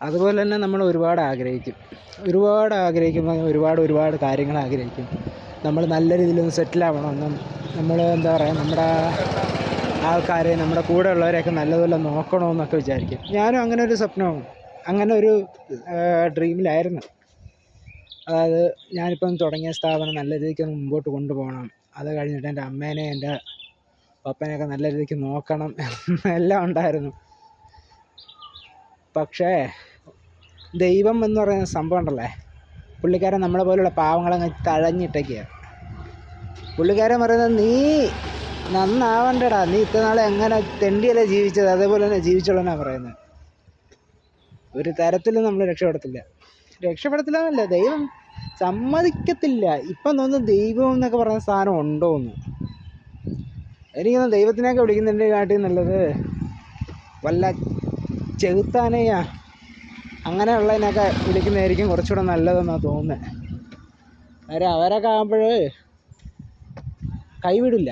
അതുപോലെ തന്നെ നമ്മൾ ഒരുപാട് ആഗ്രഹിക്കുമ്പോൾ ഒരുപാട് കാര്യങ്ങൾ ആഗ്രഹിക്കും. നമ്മൾ നല്ല രീതിയിലൊന്ന് സെറ്റിലാവണമെന്നും, നമ്മൾ എന്താ പറയുക, നമ്മുടെ ആൾക്കാരെ, നമ്മുടെ കൂടെ ഉള്ളവരെയൊക്കെ നല്ലതുപോലെ നോക്കണമെന്നൊക്കെ വിചാരിക്കും. ഞാനും അങ്ങനെ ഒരു സ്വപ്നമാണ്, അങ്ങനെ ഒരു ഡ്രീമിലായിരുന്നു. അതായത് ഞാനിപ്പം തുടങ്ങിയ സ്ഥാപനം നല്ല രീതിക്കൊന്ന് മുമ്പോട്ട് കൊണ്ടുപോകണം, അത് കഴിഞ്ഞിട്ട് എൻ്റെ അമ്മേനെ എൻ്റെ പപ്പനെയൊക്കെ നല്ല രീതിക്ക് നോക്കണം എന്നെല്ലാം ഉണ്ടായിരുന്നു. പക്ഷേ ദൈവം എന്ന് പറയുന്ന സംഭവം ഉണ്ടല്ലേ, പുള്ളിക്കാരൻ നമ്മളെ പോലുള്ള പാവങ്ങളങ്ങ് തഴഞ്ഞിട്ടൊക്കെയാണ്. പുള്ളിക്കാരൻ പറയുന്നത്, നീ നന്നാവണ്ടടാ, നീ ഇത്ര നാളെ എങ്ങനെ തെണ്ടിയല്ലേ ജീവിച്ചത്, അതേപോലെ തന്നെ ജീവിച്ചോളെന്നാണ് പറയുന്നത്. ഒരു തരത്തിലും നമ്മൾ രക്ഷപ്പെടത്തില്ല എന്നല്ല, ദൈവം സമ്മതിക്കത്തില്ല. ഇപ്പം തോന്നുന്നു ദൈവം എന്നൊക്കെ പറയുന്ന സാധനം ഉണ്ടോയെന്ന്. എനിക്കൊന്നും ദൈവത്തിനെയൊക്കെ വിളിക്കുന്നതിൻ്റെ കാട്ടി നല്ലത് വല്ല ചെകുത്താനെയാ അങ്ങനെയുള്ളതിനൊക്കെ വിളിക്കുന്നതായിരിക്കും കുറച്ചുകൂടെ നല്ലതെന്നാണ് തോന്നുന്നത്. കാര്യം അവരൊക്കെ ആകുമ്പോൾ കൈവിടില്ല.